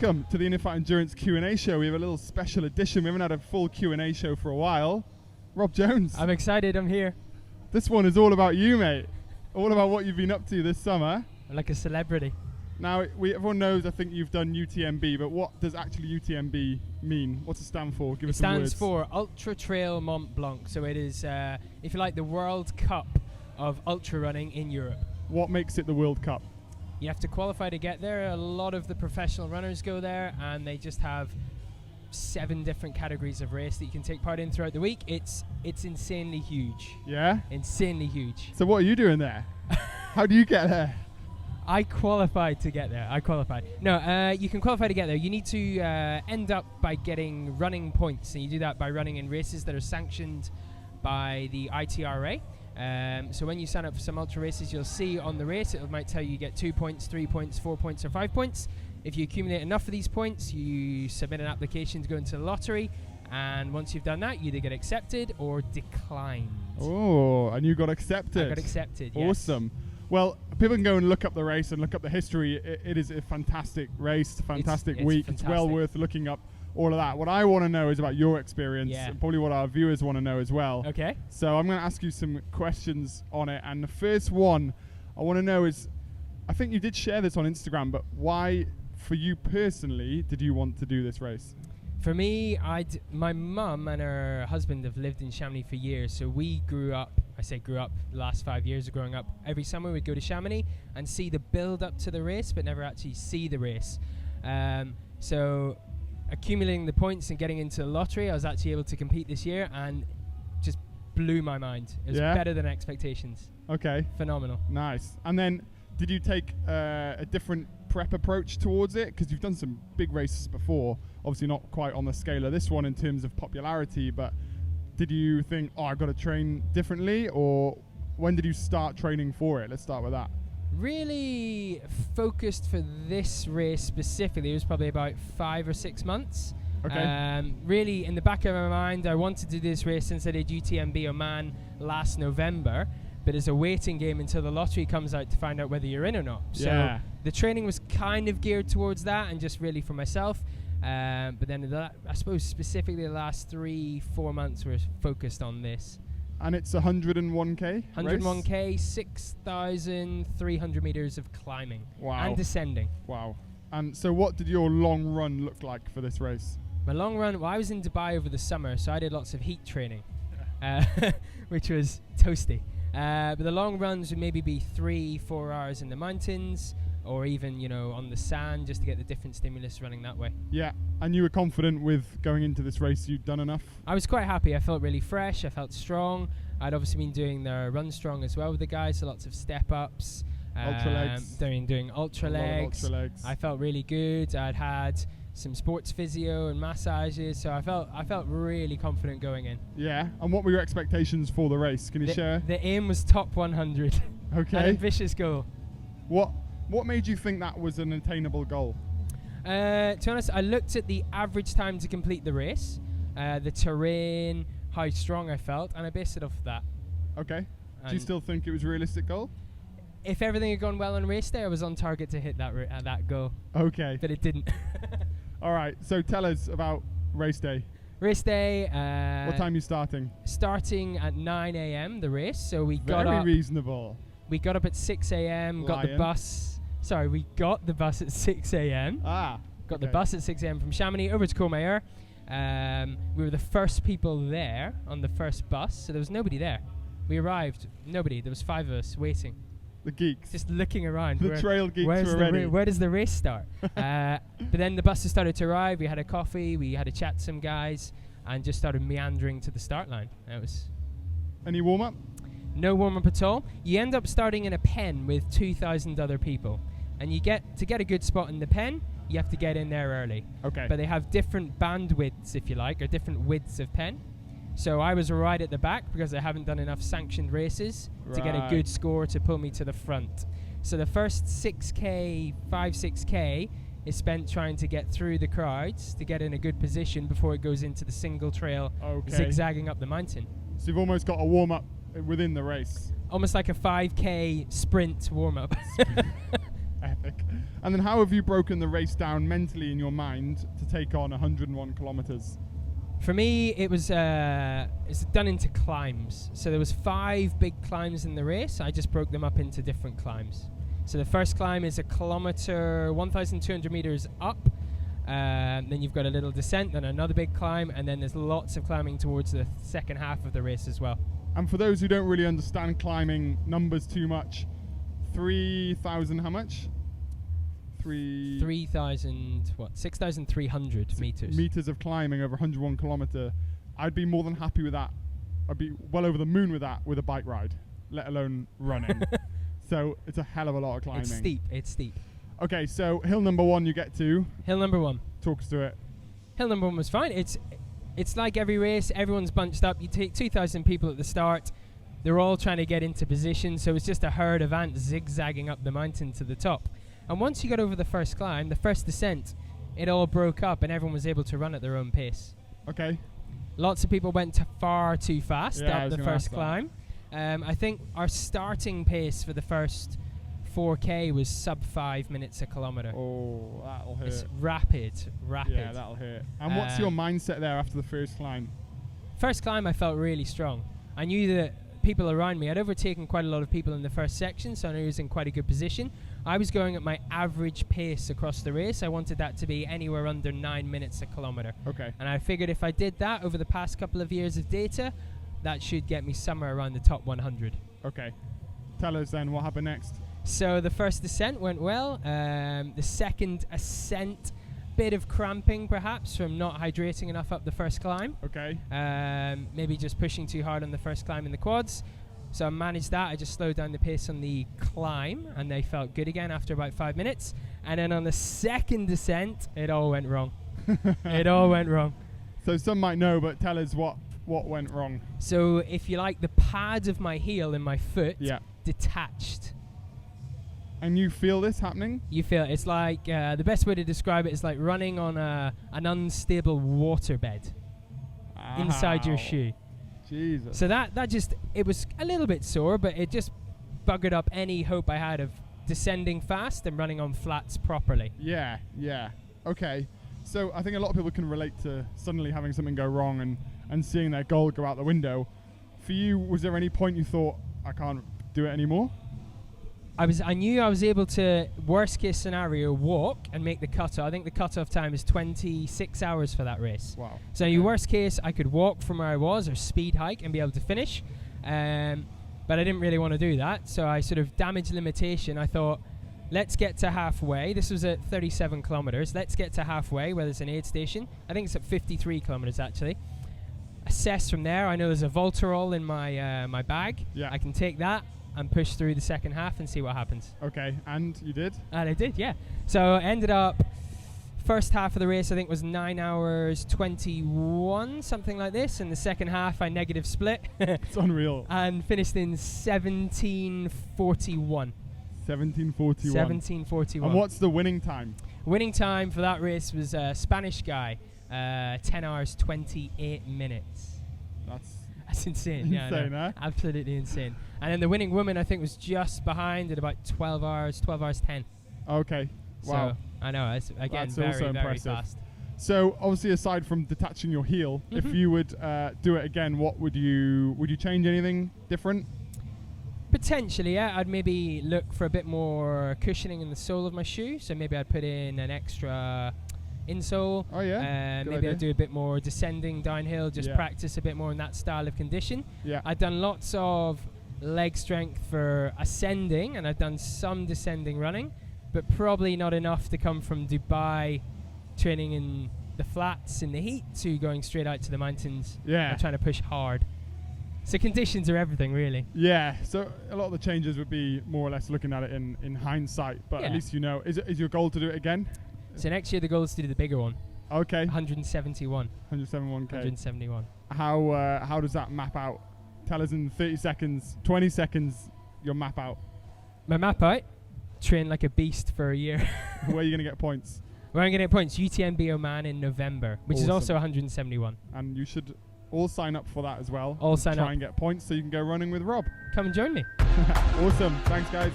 welcome to the Innerfight Endurance Q&A show. We have a little special edition. We haven't had a full Q&A show for a while. Rob Jones. I'm excited, I'm here. This one is all about you, mate. All about what you've been up to this summer. I'm like a celebrity. Now, everyone knows, I think you've done UTMB, but what does actually UTMB mean? What's it stand for? Give us some words. It stands for Ultra Trail Mont Blanc. So it is, if you like, the World Cup of ultra running in Europe. What makes it the World Cup? You have to qualify to get there. A lot of the professional runners go there, and they just have 7 different categories of race that you can take part in throughout the week. It's insanely huge. Yeah? Insanely huge. So what are you doing there? How do you get there? I qualified to get there. No, you can qualify to get there. You need to end up by getting running points, and you do that by running in races that are sanctioned by the ITRA. So when you sign up for some ultra races, you'll see on the race, it might tell you get 2 points, 3 points, 4 points, or 5 points. If you accumulate enough of these points, you submit an application to go into the lottery, and once you've done that, you either get accepted or declined. Oh, and you got accepted. I got accepted, yes. Awesome. Well, people can go and look up the race and look up the history. It is a fantastic race, fantastic week. Fantastic. It's well worth looking up all of that. What I want to know is about your experience, and probably what our viewers want to know as well. Okay. So I'm going to ask you some questions on it. And the first one I want to know is, I think you did share this on Instagram, but why, for you personally, did you want to do this race? For me, my mum and her husband have lived in Chamonix for years, so we grew up, the last 5 years of growing up, every summer we'd go to Chamonix and see the build up to the race, but never actually see the race. So accumulating the points and getting into the lottery, I was actually able to compete this year, and just blew my mind. It was better than expectations. Okay. Phenomenal. Nice. And then, did you take a different prep approach towards it? Because you've done some big races before, obviously not quite on the scale of this one in terms of popularity, but did you think, I've got to train differently, or when did you start training for it? Let's start with that. Really focused for this race specifically, it was probably about 5 or 6 months. Okay. Really, in the back of my mind, I wanted to do this race since I did UTMB Oman last November, but it's a waiting game until the lottery comes out to find out whether you're in or not. So the training was kind of geared towards that, and just really for myself. But then I suppose specifically the last 3-4 months were focused on this. And it's 101k? 101k, 6,300 meters of climbing. Wow. And descending. Wow. And so what did your long run look like for this race? My long run, well, I was in Dubai over the summer, so I did lots of heat training, which was toasty. But the long runs would maybe be 3-4 hours in the mountains, or even, on the sand, just to get the different stimulus running that way. Yeah. And you were confident with going into this race, you'd done enough? I was quite happy. I felt really fresh. I felt strong. I'd obviously been doing the run strong as well with the guys, so lots of step-ups. Ultra legs. Doing ultra legs. I felt really good. I'd had some sports physio and massages, so I felt really confident going in. Yeah. And what were your expectations for the race? Can you share? The aim was top 100. Okay. An ambitious goal. What made you think that was an attainable goal? To be honest, I looked at the average time to complete the race, the terrain, how strong I felt, and I based it off of that. Okay. Do you still think it was a realistic goal? If everything had gone well on race day, I was on target to hit that goal. Okay. But it didn't. All right. So tell us about race day. Race day. What time are you starting? Starting at 9 a.m. the race. So we got up. Very reasonable. We got up at 6 a.m. Got the bus. Sorry, we got the bus at 6 a.m. Got the bus at 6 a.m. from Chamonix over to Courmayeur. We were the first people there on the first bus, so there was nobody there. We arrived, nobody. There was 5 of us waiting. The geeks. Just looking around. The trail geeks were ready. Where does the race start? But then the buses started to arrive. We had a coffee. We had a chat to some guys, and just started meandering to the start line. That was. Any warm up? No warm up at all. You end up starting in a pen with 2,000 other people. And to get a good spot in the pen, you have to get in there early. Okay. But they have different bandwidths, if you like, or different widths of pen. So I was right at the back because I haven't done enough sanctioned races to get a good score to pull me to the front. So the first 6k is spent trying to get through the crowds to get in a good position before it goes into the single trail, zigzagging up the mountain. So you've almost got a warm up within the race. Almost like a 5k sprint warm up. Epic. And then how have you broken the race down mentally in your mind to take on 101 kilometers? For me, it was it's done into climbs. So there was 5 big climbs in the race. I just broke them up into different climbs. So the first climb is 1 kilometer, 1,200 meters up. Then you've got a little descent, then another big climb, and then there's lots of climbing towards the second half of the race as well. And for those who don't really understand climbing numbers too much, 3,000 how much? 3,000, what? 6,300 meters. Meters of climbing over 101 kilometer. I'd be more than happy with that. I'd be well over the moon with that with a bike ride, let alone running. So it's a hell of a lot of climbing. It's steep. Okay, so hill number 1 you get to. Hill number 1. Talk us through it. Hill number 1 was fine. It's like every race, everyone's bunched up. You take 2,000 people at the start. They're all trying to get into position, so it's just a herd of ants zigzagging up the mountain to the top. And once you got over the first climb, the first descent, it all broke up and everyone was able to run at their own pace. Okay. Lots of people went far too fast up the first climb. I think our starting pace for the first 4K was sub 5 minutes a kilometer. Oh, that'll hurt. It's rapid. Yeah, that'll hurt. And what's your mindset there after the first climb? First climb, I felt really strong. I knew that people around me, I'd overtaken quite a lot of people in the first section, so I knew I was in quite a good position. I was going at my average pace across the race. I wanted that to be anywhere under 9 minutes a kilometer. Okay. And I figured if I did that over the past couple of years of data, that should get me somewhere around the top 100. Okay. Tell us then what happened next. So the first descent went well. The second ascent, bit of cramping perhaps from not hydrating enough up the first climb. Okay. Maybe just pushing too hard on the first climb in the quads. So I managed that. I just slowed down the pace on the climb and they felt good again after about 5 minutes. And then on the second descent, it all went wrong. It all went wrong. So some might know, but tell us what went wrong. So if you like, the pad of my heel and my foot detached. And you feel this happening? You feel it's like, the best way to describe it is like running on an unstable waterbed inside your shoe. Jesus. So that just, it was a little bit sore, but it just buggered up any hope I had of descending fast and running on flats properly. Yeah. Okay. So I think a lot of people can relate to suddenly having something go wrong and seeing their goal go out the window. For you, was there any point you thought, I can't do it anymore? I knew I was able to, worst case scenario, walk and make the cutoff. I think the cutoff time is 26 hours for that race. Wow. So in worst case, I could walk from where I was or speed hike and be able to finish. But I didn't really want to do that. So I sort of damage limitation. I thought, let's get to halfway. This was at 37 kilometers. Let's get to halfway where there's an aid station. I think it's at 53 kilometers actually. Assess from there. I know there's a Voltarol in my bag. Yeah. I can take that and push through the second half and see what happens. Okay, and you did? And I did, yeah. So I ended up, first half of the race I think was 9 hours 21, something like this. And the second half I negative split. It's unreal. And finished in 17:41. 17:41. And what's the winning time? Winning time for that race was a Spanish guy, 10 hours 28 minutes. That's insane. Insane, huh? Absolutely insane. And then the winning woman I think was just behind at about 12 hours 10. Okay. Wow. So I know, it's again That's very, also very impressive. fast. So obviously aside from detaching your heel, if you would do it again, what would you change anything different? Potentially, yeah. I'd maybe look for a bit more cushioning in the sole of my shoe. So maybe I'd put in an extra insole. Oh yeah. Maybe I'd do a bit more descending downhill, just practice a bit more in that style of condition. Yeah. I've done lots of leg strength for ascending and I've done some descending running, but probably not enough to come from Dubai training in the flats in the heat to going straight out to the mountains and trying to push hard. So conditions are everything, really. Yeah, so a lot of the changes would be more or less looking at it in hindsight, but at least you know. Is your goal to do it again? So next year the goal is to do the bigger one. Okay. 171. 171k. 171. How does that map out? Tell us in 30 seconds, 20 seconds, your map out. My map out? Train like a beast for a year. Where are you going to get points? Where I'm going to get points? UTMB Oman in November, which is also 171. And you should all sign up for that as well. All sign up. Try and get points so you can go running with Rob. Come and join me. Awesome. Thanks, guys.